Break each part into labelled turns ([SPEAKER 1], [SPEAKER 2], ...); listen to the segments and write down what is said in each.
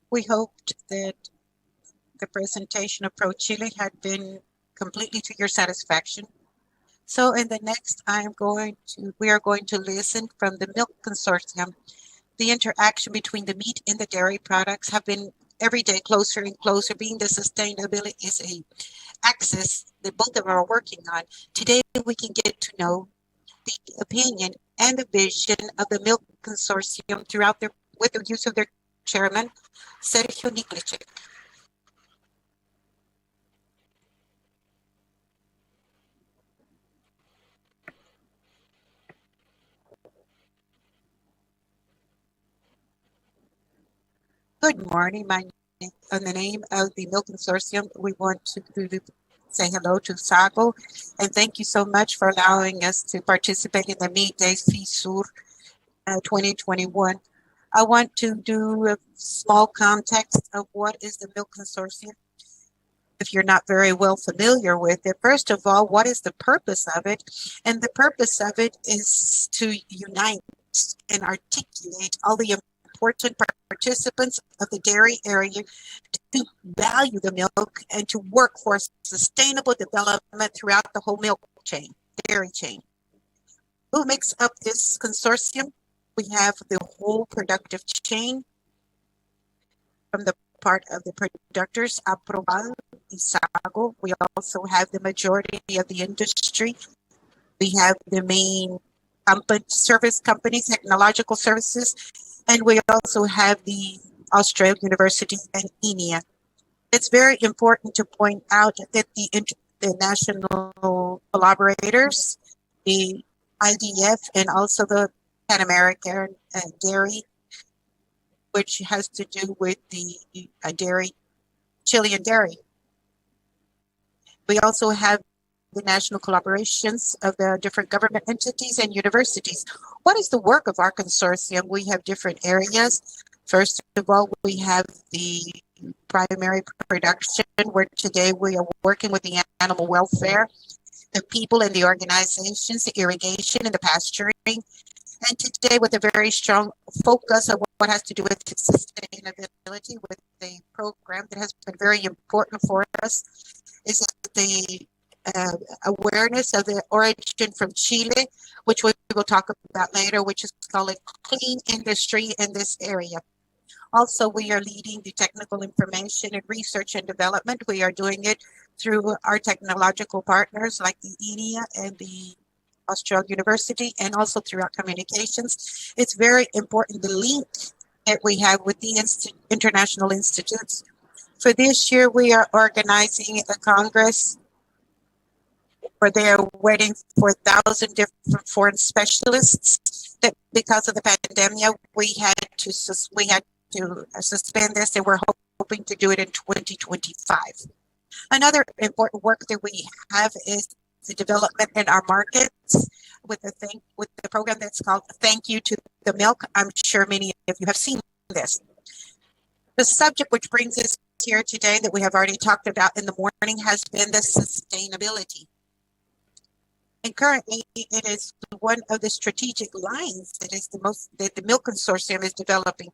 [SPEAKER 1] We hoped that the presentation of ProChile had been completely to your satisfaction. So in the next, we are going to listen from the Milk Consortium. The interaction between the meat and the dairy products have been every day closer and closer, being the sustainability is a axis that both of them are working on. Today, we can get to know the opinion and the vision of the Milk Consortium with the use of their chairman, Sergio Niklistschek. Good morning. On the name of the Milk Consortium, we want to say hello to Sago, and thank you so much for allowing us to participate in the Meat Day FISUR 2021. I want to do a small context of what is the Milk Consortium. If you're not very well familiar with it, first of all, what is the purpose of it? And the purpose of it is to unite and articulate all the important participants of the dairy area to value the milk and to work for sustainable development throughout the whole milk chain, dairy chain. Who makes up this consortium? We have the whole productive chain from the part of the producers, Aprobal, Isago. We also have the majority of the industry. We have the main service companies, technological services, and we also have the Australian University and INEA. It's very important to point out that the national collaborators, the IDF, and also the Pan American Dairy, which has to do with the Chilean dairy. We also have the national collaborations of the different government entities and universities. What is the work of our consortium? We have different areas. First of all, we have the primary production, where today we are working with the animal welfare, the people and the organizations, the irrigation and the pasturing, and today with a very strong focus on what has to do with sustainability with the program that has been very important for us is the awareness of the origin from Chile, which we will talk about later, which is called clean industry in this area. Also, we are leading the technical information and research and development. We are doing it through our technological partners like the INEA and the Australian University, and also through our communications. It's very important, the link that we have with the international institutes. For this year, we are organizing a congress where they are waiting for 1,000 different foreign specialists. That because of the pandemic, we had to suspend this, and we're hoping to do it in 2025. Another important work that we have is the development in our markets with the program that's called Thank You to the Milk. I'm sure many of you have seen this. The subject which brings us here today that we have already talked about in the morning has been the sustainability. And currently, it is one of the strategic lines that the Milk Consortium is developing.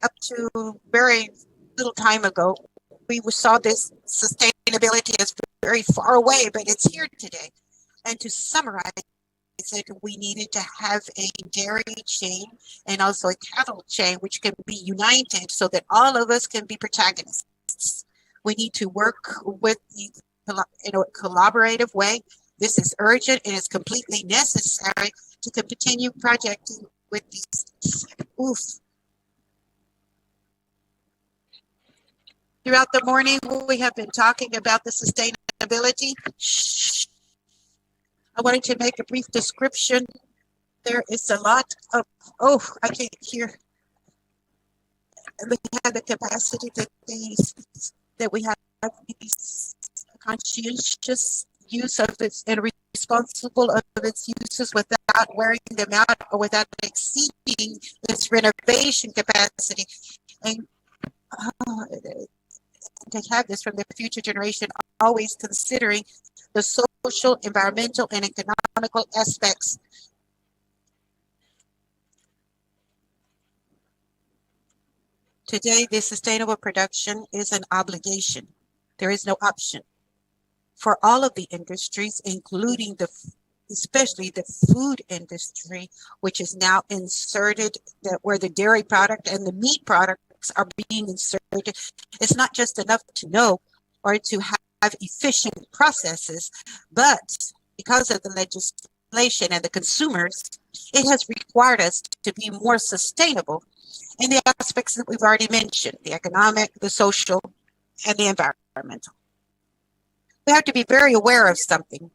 [SPEAKER 1] Up to very little time ago, we saw this sustainability as very far away, but it's here today. And to summarize it, we needed to have a dairy chain and also a cattle chain which can be united so that all of us can be protagonists. We need to work in a collaborative way. This is urgent and it's completely necessary to continue projecting with these. Throughout the morning, we have been talking about the sustainability. I wanted to make a brief description. There is a lot of, I can't hear. We have the capacity that we have these conscientious use of its and responsible of its uses without wearing them out or without exceeding its renovation capacity. And to have this from the future generation, always considering the social, environmental, and economical aspects. Today, the sustainable production is an obligation. There is no option for all of the industries, including especially the food industry, which is now inserted, where the dairy product and the meat products are being inserted. It's not just enough to know or to have efficient processes, but because of the legislation and the consumers, it has required us to be more sustainable in the aspects that we've already mentioned, the economic, the social, and the environmental. We have to be very aware of something.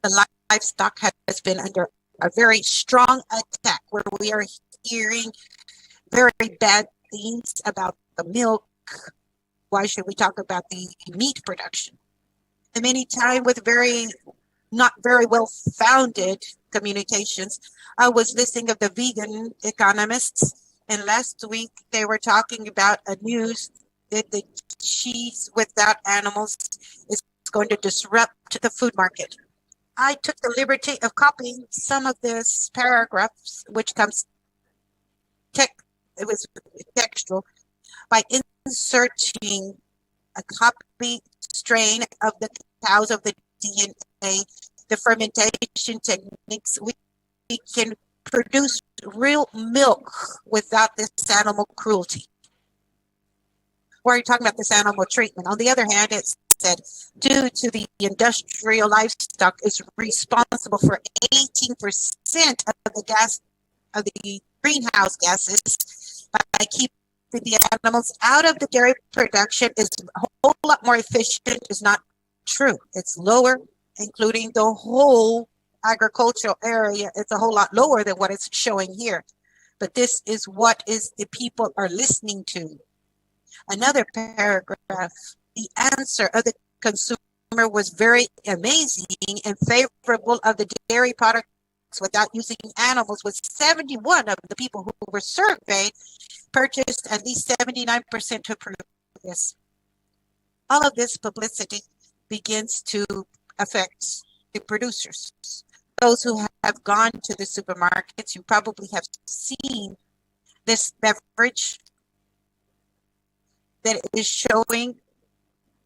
[SPEAKER 1] The livestock has been under a very strong attack, where we are hearing very bad things about the milk. Why should we talk about the meat production? And many times with not very well founded communications. I was listening of the vegan economists, and last week they were talking about a news that the cheese without animals is going to disrupt the food market. I took the liberty of copying some of this paragraphs, which comes it was textual, by inserting a copy strain of the cows of the DNA, the fermentation techniques. We can produce real milk without this animal cruelty. We're talking about this animal treatment. On the other hand, it said, due to the industrial livestock is responsible for 18% of the gas of the greenhouse gases. By keeping the animals out of the dairy production is a whole lot more efficient is not true. It's lower, including the whole agricultural area. It's a whole lot lower than what it's showing here. But this is what the people are listening to. Another paragraph, the answer of the consumer was very amazing and favorable of the dairy products without using animals, with 71 of the people who were surveyed purchased at least 79% to prove this. All of this publicity begins to affect the producers. Those who have gone to the supermarkets, you probably have seen this beverage that is showing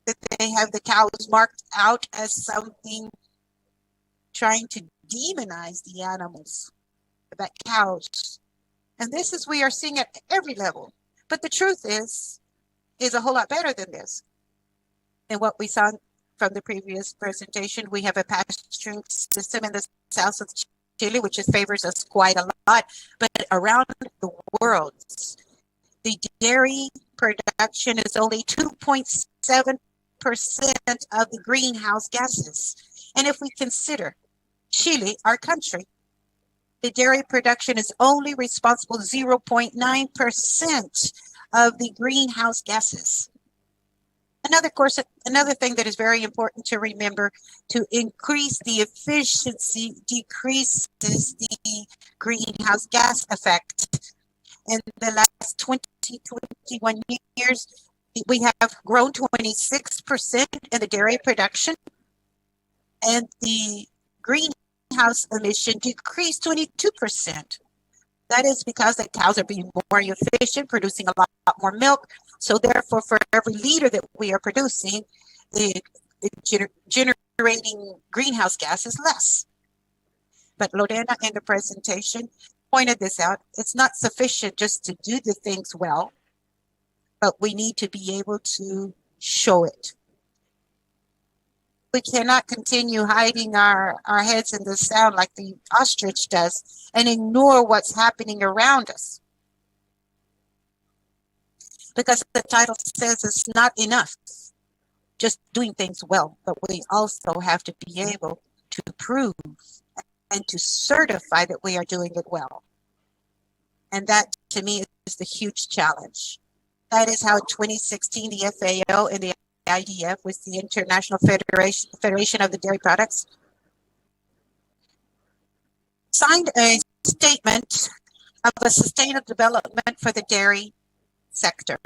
[SPEAKER 1] that they have the cows marked out as something trying to demonize the animals, about cows. And this is, we are seeing at every level. But the truth is a whole lot better than this. And what we saw from the previous presentation, we have a pasturing system in the south of Chile, which favors us quite a lot. But around the world, the dairy production is only 2.7% of the greenhouse gases. And if we consider Chile, our country, the dairy production is only responsible 0.9% of the greenhouse gases. Another thing that is very important to remember, to increase the efficiency decreases the greenhouse gas effect. In the last 21 years, we have grown 26% in the dairy production, and the greenhouse emission decreased 22%. That is because the cows are being more efficient, producing a lot more milk. So therefore, for every liter that we are producing, the generating greenhouse gas is less. But Lorena in the presentation pointed this out. It's not sufficient just to do the things well, but we need to be able to show it. We cannot continue hiding our heads in the sand like the ostrich does and ignore what's happening around us. Because the title says it's not enough just doing things well, but we also have to be able to prove and to certify that we are doing it well. And that, to me, is the huge challenge. That is how in 2016, the FAO and the IDF, with the International Federation of the Dairy Products, signed a statement of a sustainable development for the dairy sector.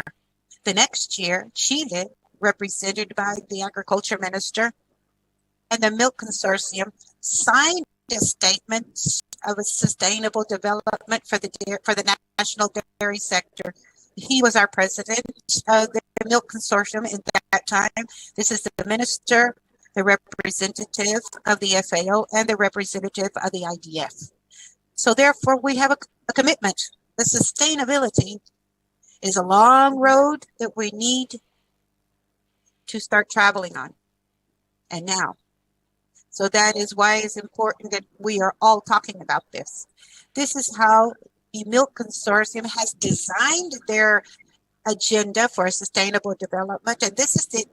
[SPEAKER 1] The next year, Chile, represented by the Agriculture Minister and the Milk Consortium, signed a statement of a sustainable development for the national dairy sector. He was our president of the Milk Consortium in that time. This is the minister, the representative of the FAO, and the representative of the IDF. So therefore, we have a commitment. The sustainability is a long road that we need to start traveling on. And now. So that is why it's important that we are all talking about this. This is how the Milk Consortium has designed their agenda for sustainable development, and this is the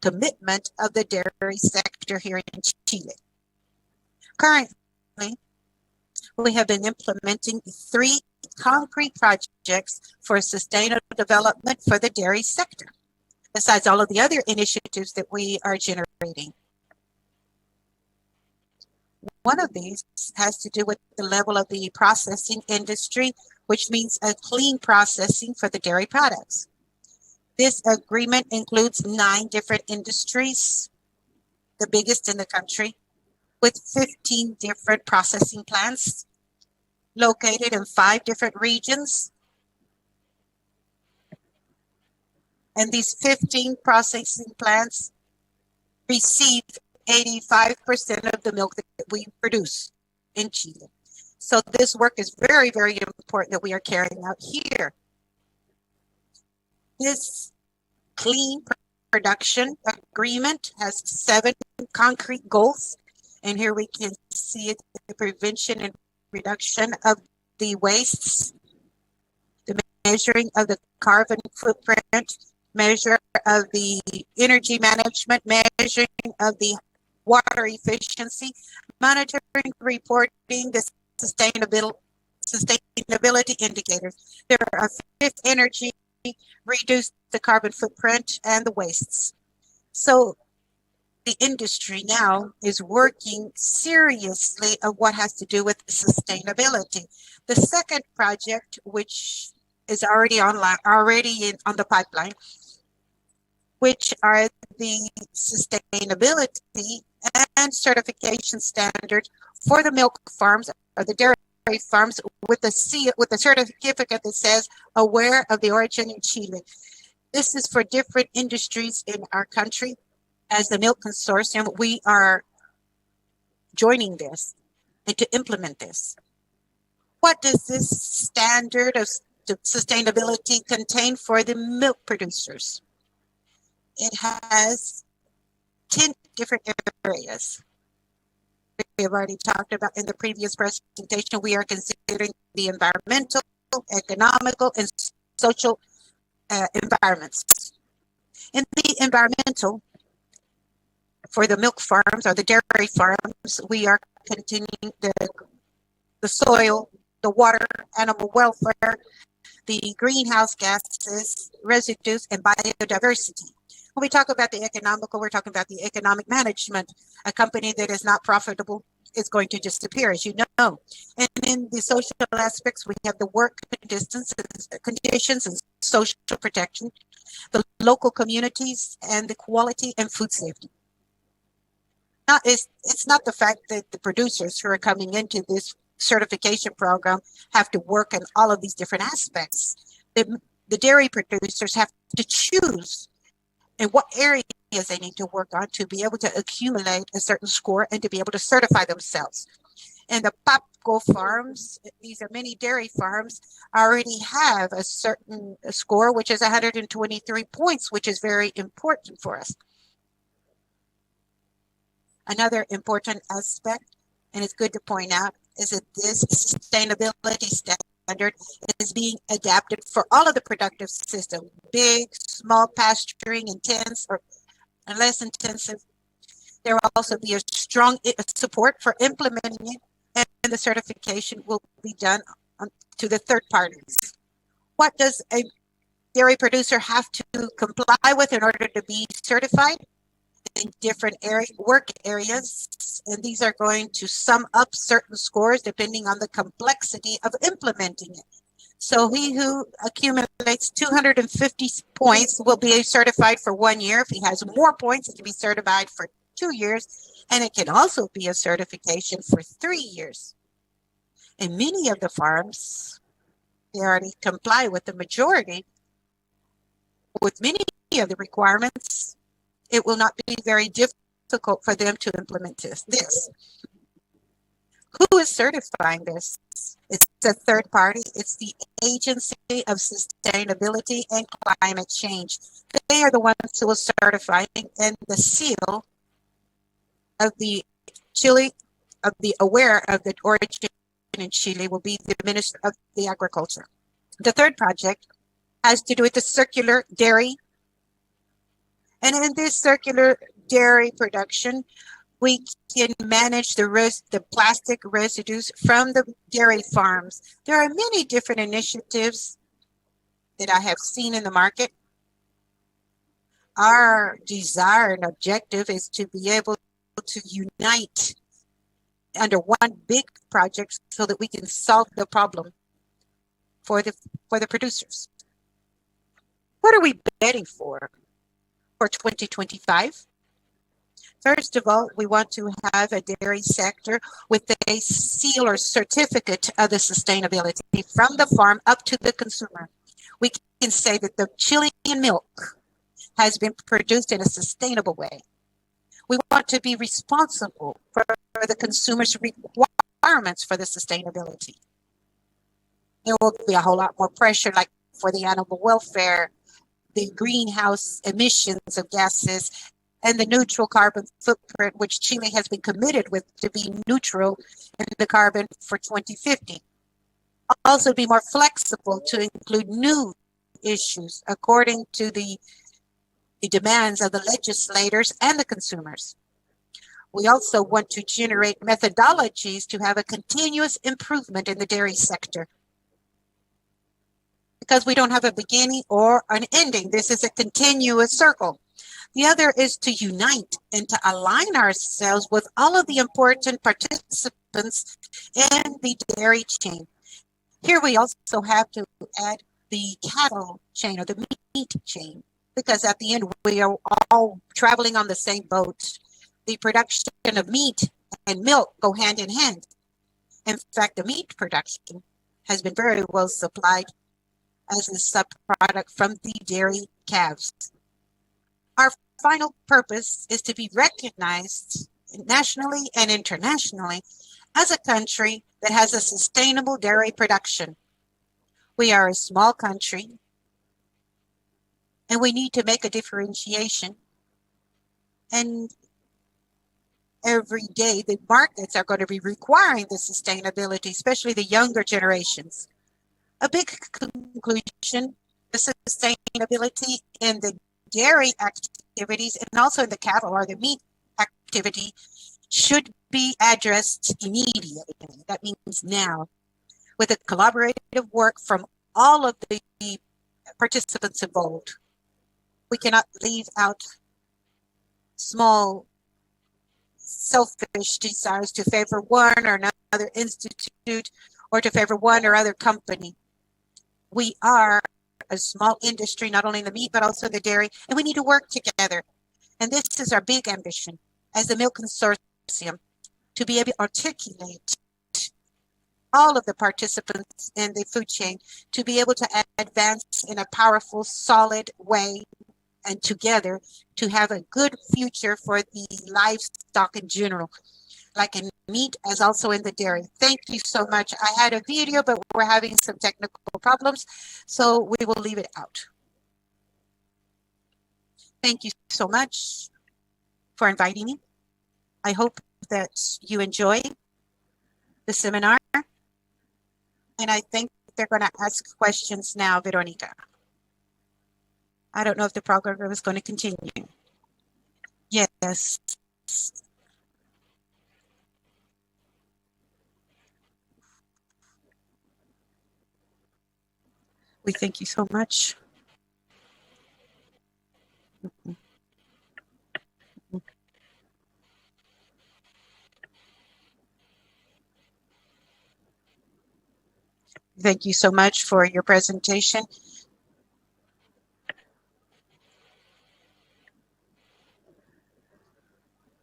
[SPEAKER 1] commitment of the dairy sector here in Chile. Currently, we have been implementing 3 concrete projects for sustainable development for the dairy sector, besides all of the other initiatives that we are generating. One of these has to do with the level of the processing industry, which means a clean processing for the dairy products. This agreement includes 9 different industries, the biggest in the country, with 15 different processing plants located in 5 different regions. And these 15 processing plants receive 85% of the milk that we produce in Chile. So this work is very, very important that we are carrying out here. This clean production agreement has 7 concrete goals. And here we can see it, the prevention and reduction of the wastes, the measuring of the carbon footprint, measure of the energy management, measuring of the water efficiency, monitoring, reporting the sustainability indicators. There are 5th energy, reduce the carbon footprint and the wastes. So the industry now is working seriously on what has to do with sustainability. The second project, which is already online, on the pipeline, which are the sustainability and certification standards for the milk farms or the dairy farms with the certificate that says aware of the origin in Chile. This is for different industries in our country. As the Milk Consortium, we are joining this and to implement this. What does this standard of sustainability contain for the milk producers? It has 10 different areas. We have already talked about in the previous presentation. We are considering the environmental, economical, and social environments. In the environmental, for the milk farms or the dairy farms, we are continuing the soil, the water, animal welfare, the greenhouse gases, residues, and biodiversity. When we talk about the economical, we're talking about the economic management. A company that is not profitable is going to disappear, as you know. And in the social aspects, we have the work conditions and social protection, the local communities, and the quality and food safety. It's not the fact that the producers who are coming into this certification program have to work in all of these different aspects. The dairy producers have to choose in what areas they need to work on to be able to accumulate a certain score and to be able to certify themselves. And the PAPCO farms, these are many dairy farms, already have a certain score, which is 123 points, which is very important for us. Another important aspect, and it's good to point out, is that this sustainability standard is being adapted for all of the productive systems, big, small pasturing, intense, or less intensive. There will also be a strong support for implementing it, and the certification will be done to the third parties. What does a dairy producer have to comply with in order to be certified? In different work areas, and these are going to sum up certain scores depending on the complexity of implementing it. So he who accumulates 250 points will be certified for 1 year. If he has more points, it can be certified for 2 years, and it can also be a certification for 3 years. And many of the farms, they already comply with the majority with many of the requirements, it will not be very difficult for them to implement this. Who is certifying this? It's a third party. It's the Agency of Sustainability and Climate Change. They are the ones who will certify, and the seal of the Chile, of the aware of the origin in Chile, will be the Minister of the Agriculture. The third project has to do with the circular dairy. And in this circular dairy production, we can manage the plastic residues from the dairy farms. There are many different initiatives that I have seen in the market. Our desire and objective is to be able to unite under one big project so that we can solve the problem for the producers. What are we betting for 2025? First of all, we want to have a dairy sector with a seal or certificate of the sustainability from the farm up to the consumer. We can say that the Chilean milk has been produced in a sustainable way. We want to be responsible for the consumer's requirements for the sustainability. There will be a whole lot more pressure, like for the animal welfare, the greenhouse emissions of gases, and the neutral carbon footprint, which Chile has been committed with to be neutral in the carbon for 2050. Also be more flexible to include new issues according to the demands of the legislators and the consumers. We also want to generate methodologies to have a continuous improvement in the dairy sector, because we don't have a beginning or an ending. This is a continuous circle. The other is to unite and to align ourselves with all of the important participants in the dairy chain. Here we also have to add the cattle chain or the meat chain, because at the end we are all traveling on the same boat. The production of meat and milk go hand in hand. In fact, the meat production has been very well supplied as a subproduct from the dairy calves. Our final purpose is to be recognized nationally and internationally as a country that has a sustainable dairy production. We are a small country, and we need to make a differentiation. And every day, the markets are going to be requiring the sustainability, especially the younger generations. A big conclusion, the sustainability in the dairy activities and also in the cattle or the meat activity should be addressed immediately. That means now, with a collaborative work from all of the participants involved. We cannot leave out small selfish desires to favor one or another institute or to favor one or other company. We are a small industry, not only in the meat, but also the dairy, and we need to work together. And this is our big ambition as the Milk Consortium, to be able to articulate all of the participants in the food chain, to be able to advance in a powerful, solid way, and together to have a good future for the livestock in general, like in meat as also in the dairy. Thank you so much. I had a video, but we're having some technical problems, so we will leave it out. Thank you so much for inviting me. I hope that you enjoy the seminar, and I think they're going to ask questions now, Veronica. I don't know if the program is going to continue. Yes. We thank you so much. Thank you so much for your presentation.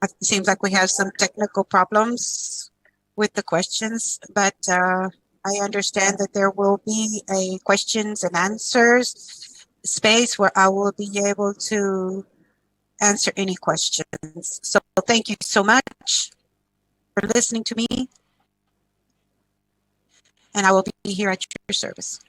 [SPEAKER 1] It seems like we have some technical problems with the questions, but I understand that there will be a questions and answers space where I will be able to answer any questions. So thank you so much for listening to me, and I will be here at your service.